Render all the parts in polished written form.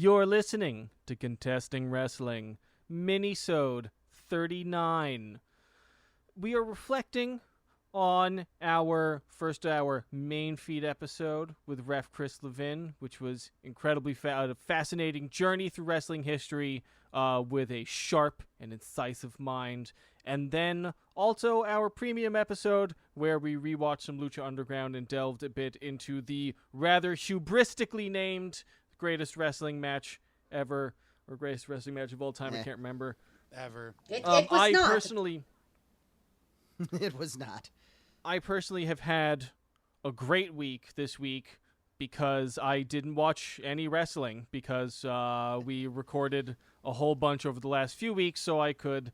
You're listening to Contesting Wrestling, Minisode 39. We are reflecting on our first hour main feed episode with Ref Chris Levin, which was incredibly a fascinating journey through wrestling history with a sharp and incisive mind. And then also our premium episode where we rewatched some Lucha Underground and delved a bit into the rather hubristically named greatest wrestling match ever, or greatest wrestling match of all time. I can't remember. Ever. It was I not. personally... It was not. I personally have had a great week this week because I didn't watch any wrestling because we recorded a whole bunch over the last few weeks, so I could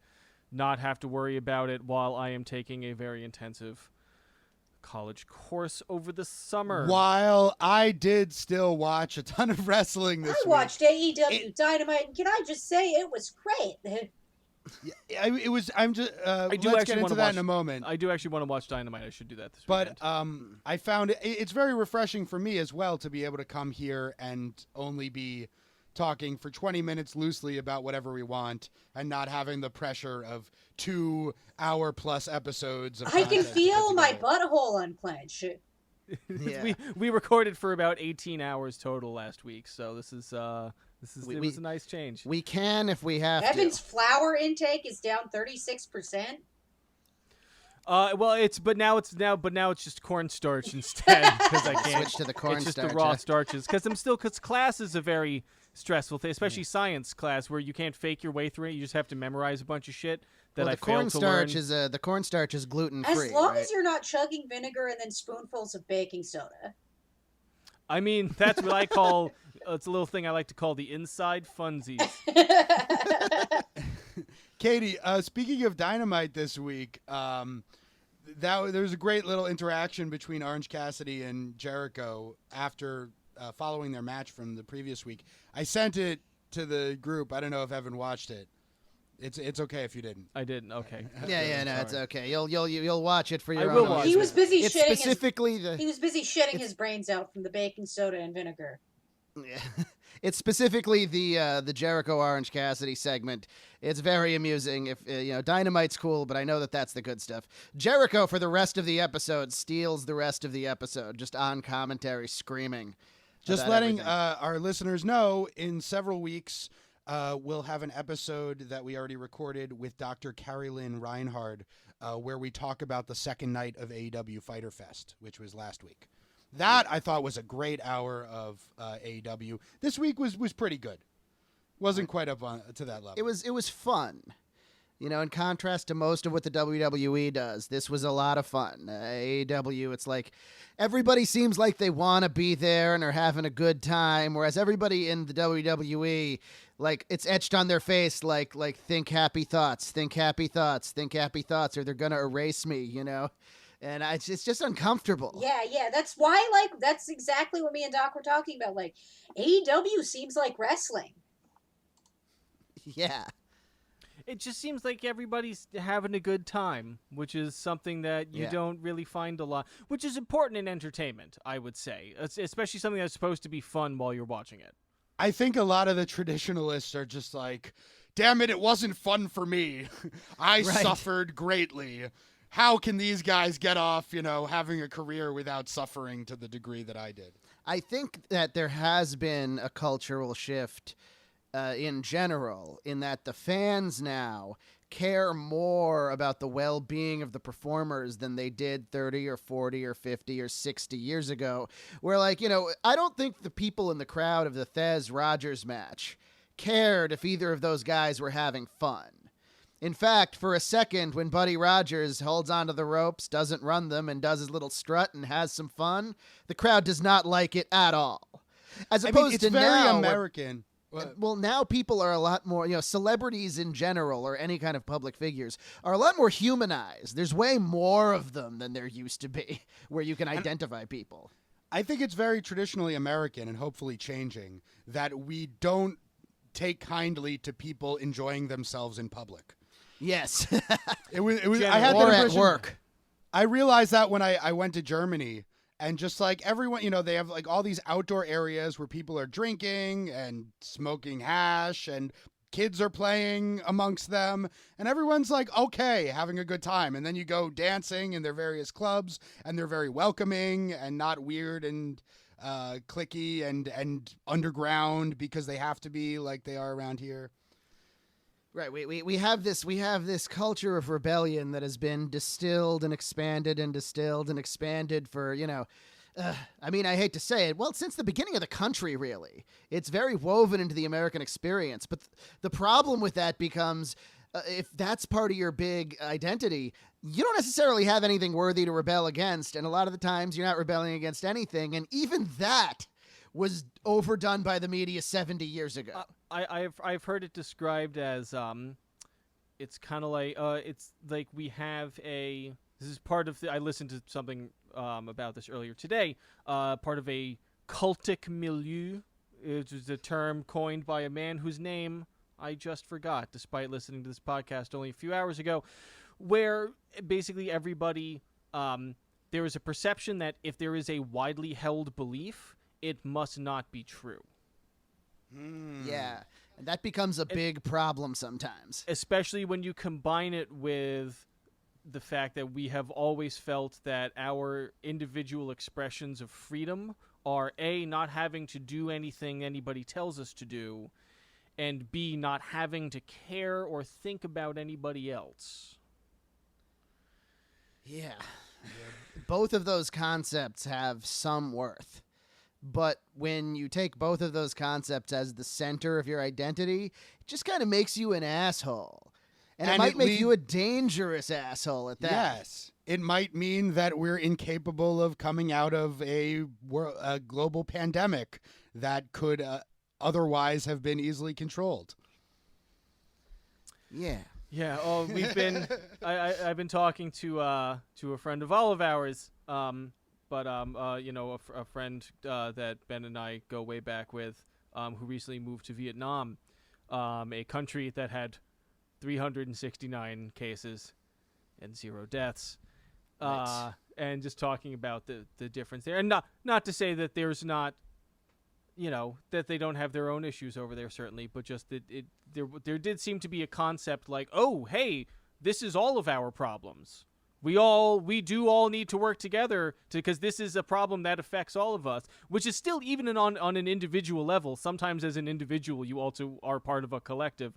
not have to worry about it while I am taking a very intensive college course over the summer. While I did still watch a ton of wrestling this week. I watched AEW Dynamite, and can I just say it was great? It was. I'm just. Let's get into that in a moment. I do actually want to watch Dynamite. I should do that this weekend. But I found it's very refreshing for me as well to be able to come here and only be talking for 20 minutes loosely about whatever we want and not having the pressure of 2 hour plus episodes of I can feel my butthole unclench. Yeah. we recorded for about 18 hours total last week, so this is it was a nice change. We can if we have Evan's to. flour intake is down 36%. But now it's just cornstarch instead because I can't switch to the cornstarch. It's just the raw starches because class is a very stressful thing, especially science class where you can't fake your way through it. You just have to memorize a bunch of shit that I failed to learn. The cornstarch is gluten free. As long as you're not chugging vinegar and then spoonfuls of baking soda. I mean, that's what I call. It's a little thing I like to call the inside funsies. Katie, speaking of Dynamite this week, there was a great little interaction between Orange Cassidy and Jericho after following their match from the previous week. I sent it to the group. I don't know if Evan watched it. It's okay if you didn't. I didn't. Okay. No, it's okay. You'll watch it for your own. I will watch He was busy it's shitting specifically he was busy shitting his brains out from the baking soda and vinegar. Yeah. It's specifically the Jericho Orange Cassidy segment. It's very amusing. If Dynamite's cool, but I know that's the good stuff. Jericho for the rest of the episode steals the rest of the episode, just on commentary screaming. Just letting our listeners know, in several weeks, we'll have an episode that we already recorded with Dr. Carrie Lynn Reinhard, where we talk about the second night of AEW Fighter Fest, which was last week. That I thought was a great hour of AEW. This week was pretty good. Wasn't quite up to that level. It was fun. In contrast to most of what the WWE does, this was a lot of fun. AEW, it's like everybody seems like they want to be there and are having a good time, whereas everybody in the WWE, like, it's etched on their face, like think happy thoughts, think happy thoughts, think happy thoughts, or they're gonna erase me, And it's just uncomfortable. Yeah. That's why, that's exactly what me and Doc were talking about. Like, AEW seems like wrestling. Yeah. It just seems like everybody's having a good time, which is something that you don't really find a lot, which is important in entertainment, I would say, especially something that's supposed to be fun while you're watching it. I think a lot of the traditionalists are just like, damn it wasn't fun for me. I suffered greatly. How can these guys get off, having a career without suffering to the degree that I did? I think that there has been a cultural shift in general, in that the fans now care more about the well-being of the performers than they did 30 or 40 or 50 or 60 years ago. Where, I don't think the people in the crowd of the Thez-Rogers match cared if either of those guys were having fun. In fact, for a second, when Buddy Rogers holds onto the ropes, doesn't run them, and does his little strut and has some fun, the crowd does not like it at all. As opposed to very now, American. Well, now people are a lot more, celebrities in general or any kind of public figures are a lot more humanized. There's way more of them than there used to be, where you can identify people. I think it's very traditionally American and hopefully changing that we don't take kindly to people enjoying themselves in public. Yes. it was I had or that at impression. work. I realized that when I went to Germany And just like everyone, they have like all these outdoor areas where people are drinking and smoking hash and kids are playing amongst them. And everyone's like, okay, having a good time. And then you go dancing in their various clubs and they're very welcoming and not weird and clicky and underground because they have to be like they are around here. Right, we have this culture of rebellion that has been distilled and expanded for, I mean, I hate to say it, well, since the beginning of the country, really. It's very woven into the American experience. But the problem with that becomes, if that's part of your big identity, you don't necessarily have anything worthy to rebel against. And a lot of the times you're not rebelling against anything. And even that was overdone by the media 70 years ago. I've heard it described as it's kind of like it's like we have this is part of I listened to something about this earlier today, part of a cultic milieu, which is a term coined by a man whose name I just forgot despite listening to this podcast only a few hours ago, where basically everybody there is a perception that if there is a widely held belief, it must not be true. Yeah, and that becomes a big problem sometimes. Especially when you combine it with the fact that we have always felt that our individual expressions of freedom are A, not having to do anything anybody tells us to do, and B, not having to care or think about anybody else. Yeah. Both of those concepts have some worth. But when you take both of those concepts as the center of your identity, it just kind of makes you an asshole. And it might make you a dangerous asshole at that. Yes. It might mean that we're incapable of coming out of a global pandemic that could otherwise have been easily controlled. Yeah. Yeah. Oh, we've been. I've been talking to a friend of all of ours. But a friend that Ben and I go way back with, who recently moved to Vietnam, a country that had 369 cases and 0 deaths. Right. And just talking about the difference there. And not to say that there's not, that they don't have their own issues over there, certainly, but just that there did seem to be a concept like, oh, hey, this is all of our problems. We do all need to work together because this is a problem that affects all of us, which is still even on an individual level. Sometimes as an individual, you also are part of a collective.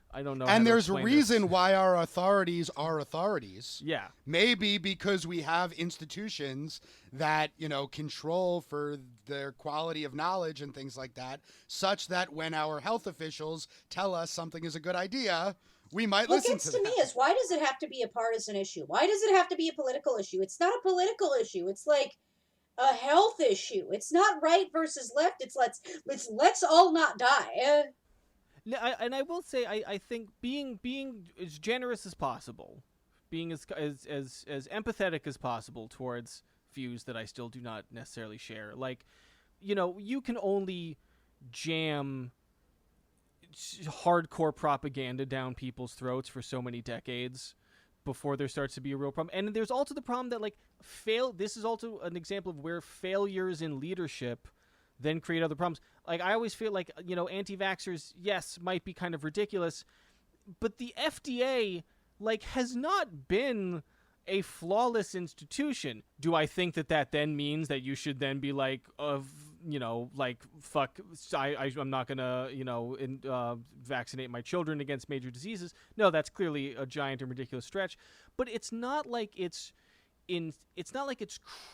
I don't know. And there's a reason why our authorities are authorities. Yeah. Maybe because we have institutions that, control for their quality of knowledge and things like that, such that when our health officials tell us something is a good idea, we might listen to What gets to me is, why does it have to be a partisan issue? Why does it have to be a political issue? It's not a political issue. It's like a health issue. It's not right versus left. It's let's all not die. And I will say, I think being as generous as possible, being as empathetic as possible towards views that I still do not necessarily share. Like, you can only jam hardcore propaganda down people's throats for so many decades before there starts to be a real problem. And there's also the problem that this is also an example of where failures in leadership then create other problems. Like, I always feel like, anti-vaxxers, yes, might be kind of ridiculous, but the FDA, has not been a flawless institution. Do I think that then means that you should then be fuck, I'm not gonna, vaccinate my children against major diseases? No, that's clearly a giant and ridiculous stretch. But it's not like it's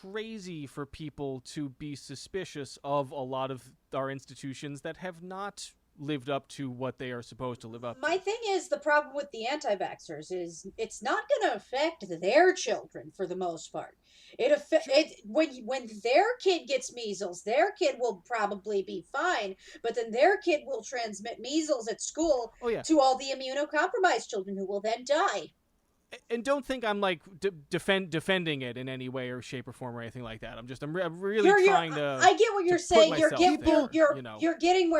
crazy for people to be suspicious of a lot of our institutions that have not lived up to what they are supposed to live up to. My thing is, the problem with the anti-vaxxers is it's not going to affect their children for the most part. When their kid gets measles, their kid will probably be fine, but then their kid will transmit measles at school to all the immunocompromised children who will then die. And don't think I'm defending it in any way or shape or form or anything like that. I'm really trying to. I get what you're saying. You're getting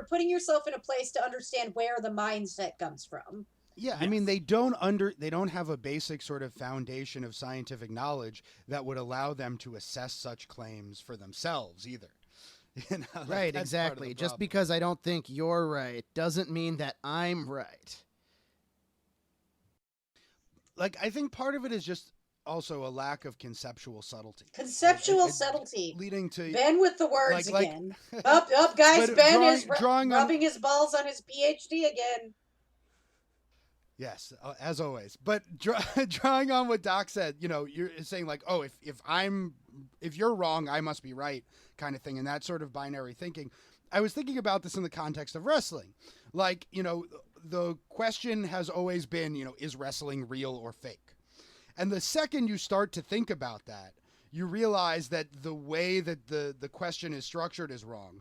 putting yourself in a place to understand where the mindset comes from. Yeah, I mean they don't have a basic sort of foundation of scientific knowledge that would allow them to assess such claims for themselves either. You know, like, Right, that's part of the exactly. Just problem. because I don't think you're right doesn't mean that I'm right. Like I think part of it is just also a lack of conceptual subtlety. Conceptual It- subtlety. leading to Ben with the words like- again. Up, guys. But Ben is drawing on- rubbing his balls on his PhD again. Yes, as always. But drawing on what Doc said, you know, you're saying like, oh, if you're wrong, I must be right, kind of thing, and that sort of binary thinking. I was thinking about this in the context of wrestling. Like, you know, the question has always been, you know, is wrestling real or fake? And the second you start to think about that, you realize that the way that the question is structured is wrong,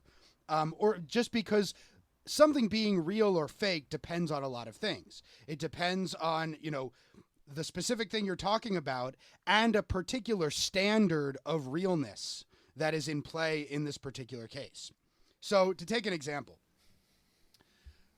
or just because something being real or fake depends on a lot of things. It depends on, you know, the specific thing you're talking about and a particular standard of realness that is in play in this particular case. So to take an example.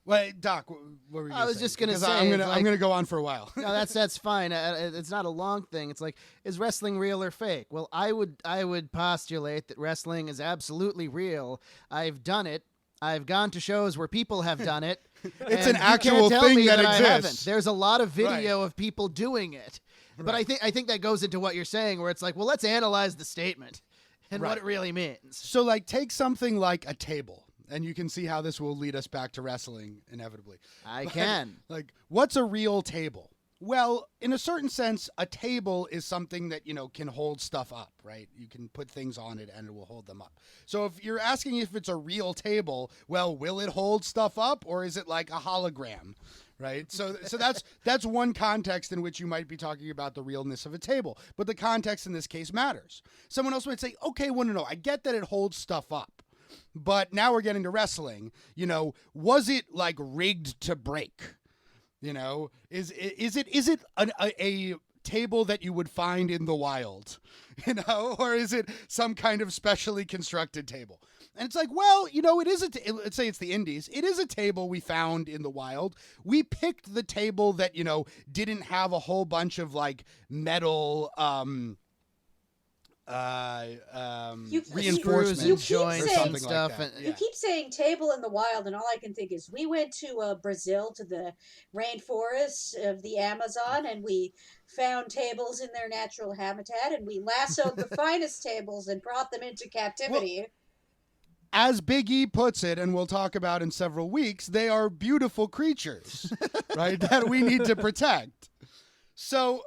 Well, Doc, what were you I was saying? just gonna Because say, I'm it's like- gonna go on for a while. No, that's fine. It's not a long thing. It's like, is wrestling real or fake? Well, I would postulate that wrestling is absolutely real. I've done it. I've gone to shows where people have done it. It's and an you actual can't tell thing me that I haven't. exists. There's a lot of video Right. of people doing it. But Right. I think that goes into what you're saying, where it's like, well, let's analyze the statement and what Right. it really means. So, like, take something like a table, and you can see how this will lead us back to wrestling inevitably. I But, can. Like, what's a real table? Well, in a certain sense, a table is something that, you know, can hold stuff up, right? You can put things on it and it will hold them up. So if you're asking if it's a real table, well, will it hold stuff up or is it like a hologram? Right. So that's one context in which you might be talking about the realness of a table. But the context in this case matters. Someone else might say, okay, well, no, I get that it holds stuff up. But now we're getting to wrestling. You know, was it like rigged to break? You know, is it a table that you would find in the wild, you know, or is it some kind of specially constructed table? And it's like, well, you know, it is let's say it's the Indies. It is a table we found in the wild. We picked the table that, you know, didn't have a whole bunch of like metal, reinforcements you and keep joints saying- and stuff. Something like that. and- Yeah. You keep saying table in the wild, and all I can think is we went to Brazil, to the rainforests of the Amazon, and we found tables in their natural habitat, and we lassoed the finest tables and brought them into captivity. As Big E puts it, and we'll talk about in several weeks, they are beautiful creatures, right? That we need to protect. So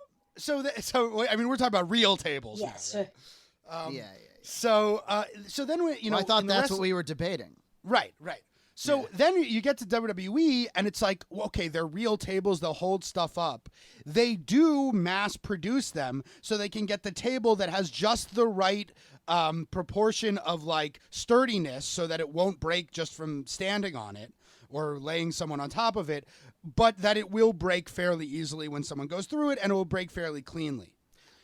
I mean, we're talking about real tables. Yes. Now, right? yeah. So then we, you know, Well, I thought in the that's what we were debating. Right. So then you get to WWE, and it's like, well, okay, they're real tables. They'll hold stuff up. They do mass produce them so they can get the table that has just the right proportion of like sturdiness so that it won't break just from standing on it or laying someone on top of it, but that it will break fairly easily when someone goes through it, and it will break fairly cleanly.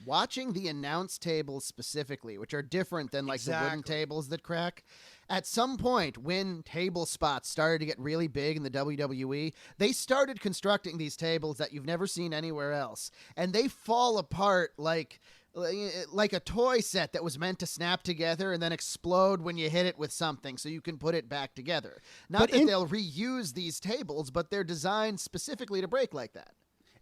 Watching the announce tables specifically, which are different than like the wooden Exactly. tables that crack, at some point when table spots started to get really big in the WWE, they started constructing these tables that you've never seen anywhere else, and they fall apart like a toy set that was meant to snap together and then explode when you hit it with something so you can put it back together. Not But that they'll reuse these tables, but they're designed specifically to break like that.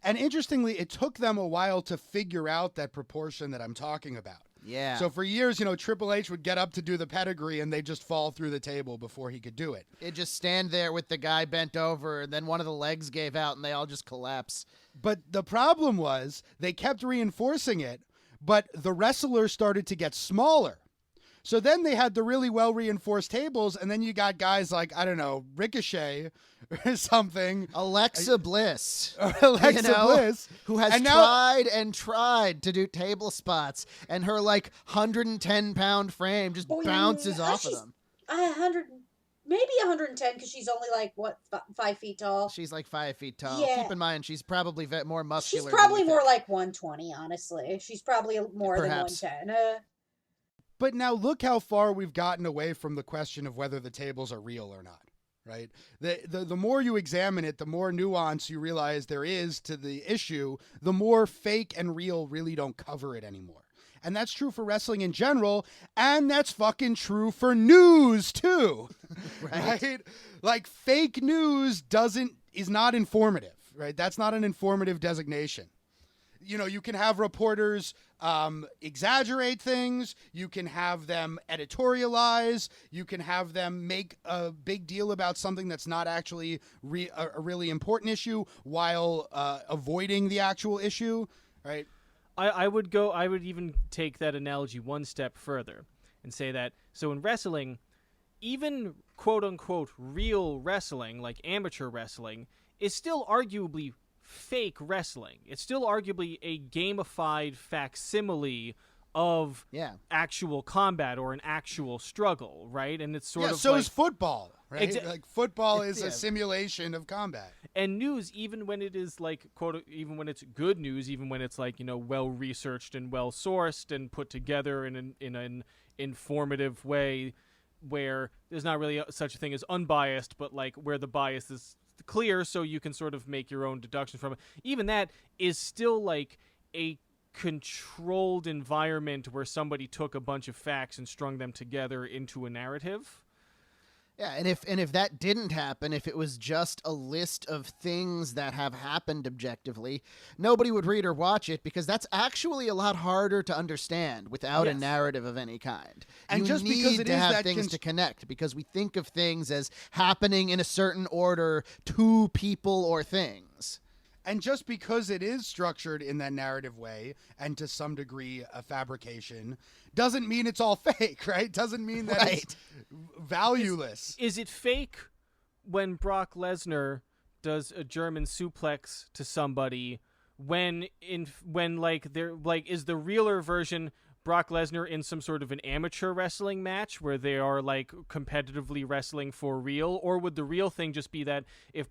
And interestingly, it took them a while to figure out that proportion that I'm talking about. Yeah. So for years, you know, Triple H would get up to do the pedigree and they just fall through the table before he could do it. It just stand there with the guy bent over, and then one of the legs gave out, and they all just collapse. But the problem was they kept reinforcing it, but the wrestlers started to get smaller. So then they had the really well reinforced tables, and then you got guys like, I don't know, Ricochet or something. Alexa Bliss, Or Alexa you know, Bliss. who has And now- tried and tried to do table spots, and her like 110-pound frame just Boing. bounces off of She's- them. 100, maybe 110, because she's only like, what, 5 feet tall? She's like 5 feet tall. Yeah. Keep in mind, she's probably more She's muscular. probably than you more think. like 120, honestly. She's probably more Perhaps. than 110. But now look how far we've gotten away from the question of whether the tables are real or not. right? The more you examine it, the more nuance you realize there is to the issue, the more fake and real really don't cover it anymore. And that's true for wrestling in general, and that's fucking true for news too. Right? Like fake news is not informative, right? That's not an informative designation. You know, you can have reporters exaggerate things. You can have them editorialize. You can have them make a big deal about something that's not actually a really important issue while avoiding the actual issue, right? I would even take that analogy one step further and say that, so in wrestling, even quote unquote real wrestling, like amateur wrestling, is still arguably fake wrestling. It's still arguably a gamified facsimile of actual combat or an actual struggle, right? And it's sort of so like, is football, right? Like football is a simulation of combat. And news, even when it is like even when it's good news, even when it's like, you know, well researched and well sourced and put together in an informative way, where there's not really such a thing as unbiased, but like where the bias is clear, so you can sort of make your own deductions from it. Even that is still like a controlled environment where somebody took a bunch of facts and strung them together into a narrative. Yeah, and if that didn't happen, if it was just a list of things that have happened objectively, nobody would read or watch it, because that's actually a lot harder to understand without a narrative of any kind. And you just need because it to is have that things to connect, because we think of things as happening in a certain order to people or things. And just because it is structured in that narrative way, and to some degree a fabrication, doesn't mean it's all fake, right? Doesn't mean that it's valueless. Is it fake when Brock Lesnar does a German suplex to somebody when like they're like, is the realer version Brock Lesnar in some sort of an amateur wrestling match where they are like competitively wrestling for real? Or would the real thing just be that if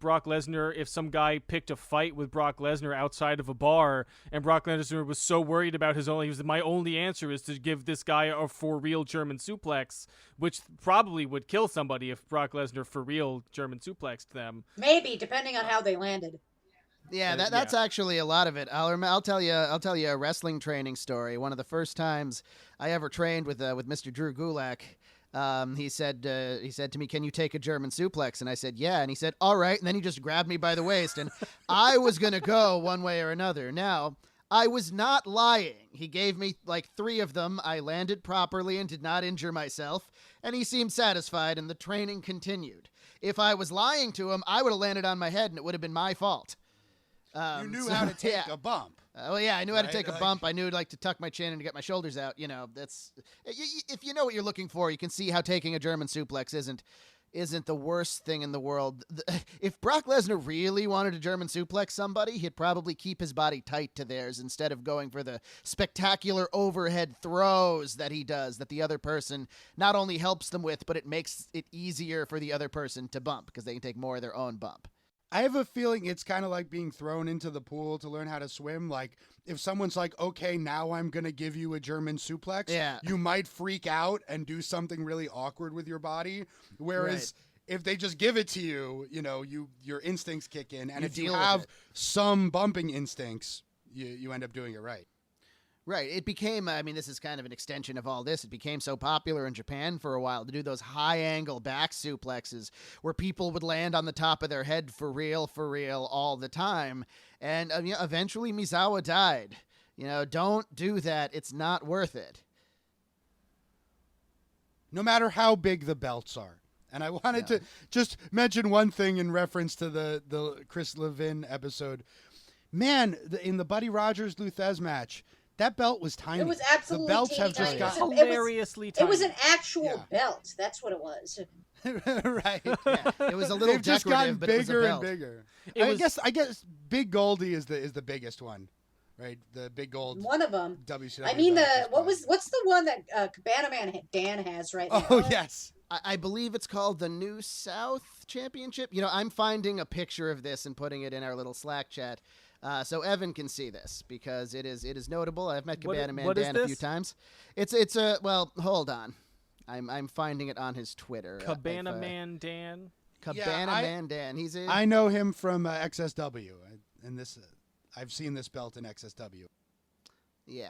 some guy picked a fight with Brock Lesnar outside of a bar, and Brock Lesnar was so worried about my only answer is to give this guy a for real German suplex, which probably would kill somebody if Brock Lesnar for real German suplexed them. Maybe, depending on how they landed. Yeah, that's actually a lot of it. I'll tell you a wrestling training story. One of the first times I ever trained with Mr. Drew Gulak, he said to me, "Can you take a German suplex?" And I said, "Yeah." And he said, "All right." And then he just grabbed me by the waist, and I was gonna go one way or another. Now, I was not lying. He gave me like 3 of them. I landed properly and did not injure myself, and he seemed satisfied, and the training continued. If I was lying to him, I would have landed on my head, and it would have been my fault. You knew how to take a bump. I knew how to take a bump. I knew like to tuck my chin and to get my shoulders out. You know, that's if you know what you're looking for, you can see how taking a German suplex isn't the worst thing in the world. If Brock Lesnar really wanted a German suplex somebody, he'd probably keep his body tight to theirs instead of going for the spectacular overhead throws that he does, that the other person not only helps them with, but it makes it easier for the other person to bump because they can take more of their own bump. I have a feeling it's kind of like being thrown into the pool to learn how to swim. Like, if someone's like, okay, now I'm going to give you a German suplex, you might freak out and do something really awkward with your body. Whereas if they just give it to you, you know, your instincts kick in. And if you have some bumping instincts, you end up doing it right. Right. It became, this is kind of an extension of all this. It became so popular in Japan for a while to do those high-angle back suplexes where people would land on the top of their head for real, all the time. And eventually Misawa died. You know, don't do that. It's not worth it. No matter how big the belts are. And I wanted to just mention one thing in reference to the Chris Levin episode. Man, in the Buddy Rogers-Lou Thez match, that belt was tiny. It was absolutely the belts teeny have just tiny. gotten hilariously tiny. It was an actual belt. That's what it was. Right. Yeah. It was a little They've just gotten decorative, but it was a bigger belt. and bigger. I guess Big Goldie is the biggest one, right? The big gold. One of them. WCW. I mean, what's the one that Cabana Man Dan has right now? Oh yes. I believe it's called the New South Championship. You know, I'm finding a picture of this and putting it in our little Slack chat. So Evan can see this because it is notable. I've met Cabana Man Dan a few times. It's hold on. I'm finding it on his Twitter. Cabana Man Dan. Cabana I- Man Dan. He's in. I know him from XSW, and this I've seen this belt in XSW. Yeah.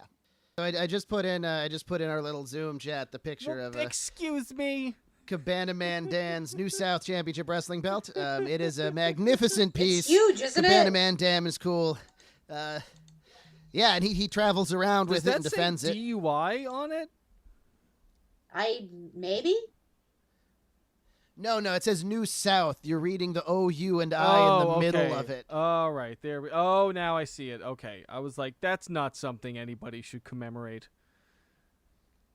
So I just put in our little Zoom chat the picture of Excuse me. Cabana Man Dan's New South Championship Wrestling belt. It is a magnificent piece. It's huge, isn't Cabana it? Man Dan is cool. Yeah, and he travels around Does with it that and defends say it. DUI on it? Maybe? No, it says New South. You're reading the O-U and I in the middle of it. All right, there we. Oh, now I see it. Okay, I was like, that's not something anybody should commemorate.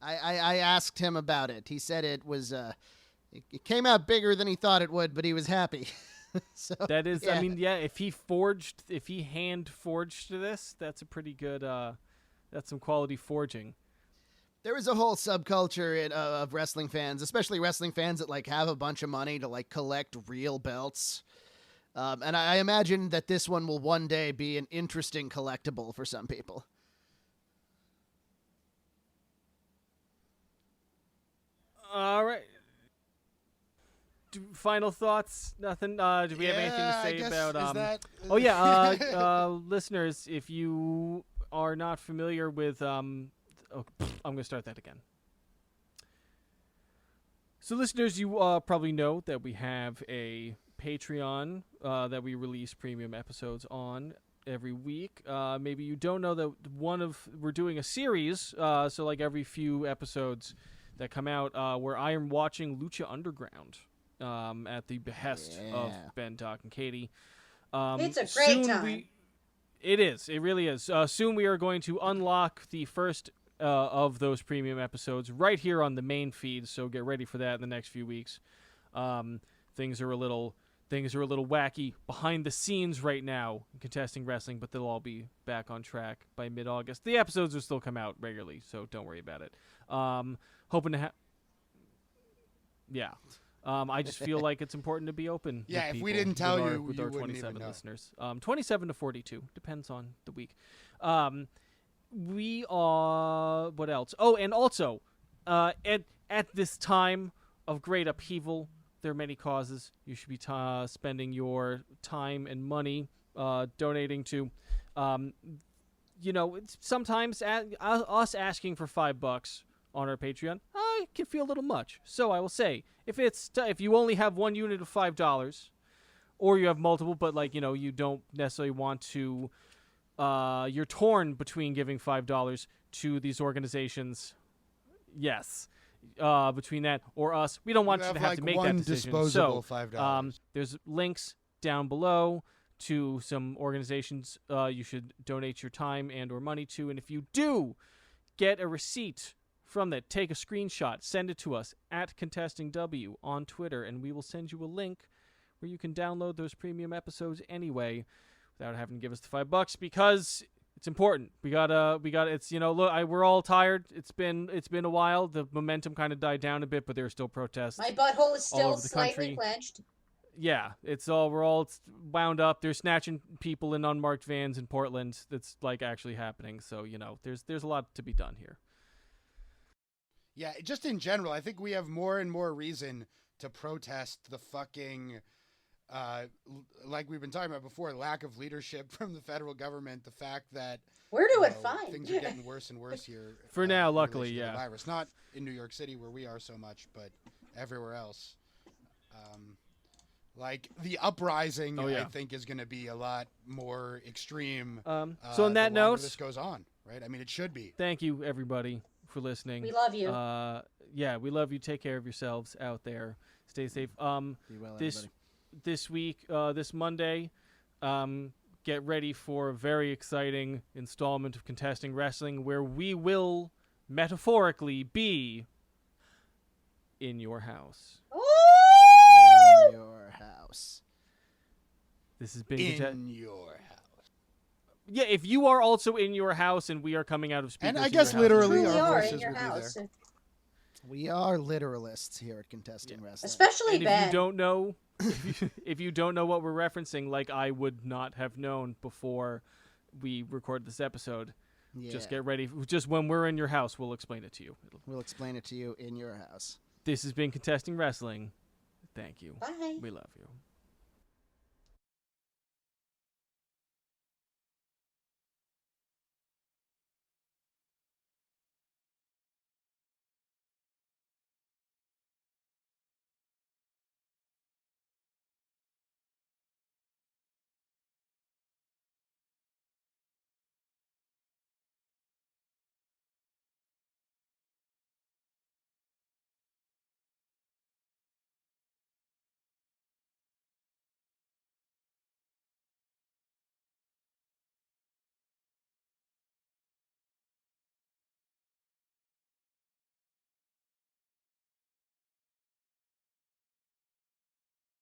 I asked him about it. He said it was it came out bigger than he thought it would, but he was happy. So That is, yeah. I mean, yeah. If he hand forged this, that's a pretty good. That's some quality forging. There is a whole subculture of wrestling fans, especially wrestling fans that like have a bunch of money to like collect real belts. And I imagine that this one will one day be an interesting collectible for some people. All right. Final thoughts? Nothing. Do we have anything to say about? Oh yeah, listeners, if you are not familiar with I'm going to start that again. So listeners, you probably know that we have a Patreon that we release premium episodes on every week. Maybe you don't know that we're doing a series, so like every few episodes that come out, where I am watching Lucha Underground at the behest of Ben, Doc, and Katie. It's a great time. It is. It really is. Soon we are going to unlock the first of those premium episodes right here on the main feed, so get ready for that in the next few weeks. Things are a little wacky behind the scenes right now in Contesting Wrestling, but they'll all be back on track by mid-August. The episodes will still come out regularly, so don't worry about it. Hoping to have... Yeah. I just feel like it's important to be open. Yeah, with if we people, didn't tell with you, with you our wouldn't 27 even know. listeners, 27 to 42 depends on the week. We are what else? Oh, and also, at this time of great upheaval, there are many causes you should be spending your time and money donating to. Sometimes us asking for $5 on our Patreon, can feel a little much. So I will say, if you only have one unit of $5, or you have multiple, but you don't necessarily want to, you're torn between giving $5 to these organizations. Yes, between that or us, we don't want you to have to make that decision. Disposable So $5. there's links down below to some organizations you should donate your time and or money to, and if you do get a receipt from that, take a screenshot, send it to us at ContestingW on Twitter, and we will send you a link where you can download those premium episodes anyway without having to give us the $5 because it's important. We gotta. It's look, we're all tired. It's been a while. The momentum kind of died down a bit, but there are still protests. My butthole is all still over the slightly country. clenched. Yeah, we're all wound up. They're snatching people in unmarked vans in Portland. That's actually happening. So there's a lot to be done here. Yeah, just in general, I think we have more and more reason to protest the fucking, like we've been talking about before, lack of leadership from the federal government. The fact that We're doing fine. things are getting worse and worse here. For now, in luckily, relation to the yeah. virus. Not in New York City where we are so much, but everywhere else. The uprising, Oh, yeah. I think, is going to be a lot more extreme. So on that the longer note, this goes on, right? I mean, it should be. thank you everybody for listening. We love you. Yeah, we love you. Take care of yourselves out there. Stay safe. Be well, everybody. This week, this Monday, get ready for a very exciting installment of Contesting Wrestling where we will metaphorically be in your house. Ooh! In your house. This has been In your house. Yeah, if you are also in your house and we are coming out of speakers, And I in guess your house, literally Truly our are voices in your will be there. house. We are literalists here at Contesting Wrestling. Especially And if Ben. you don't know, if you don't know what we're referencing, like I would not have known before we recorded this episode, Yeah. just get ready. Just when we're in your house, we'll explain it to you. We'll explain it to you in your house. This has been Contesting Wrestling. Thank you. Bye. We love you.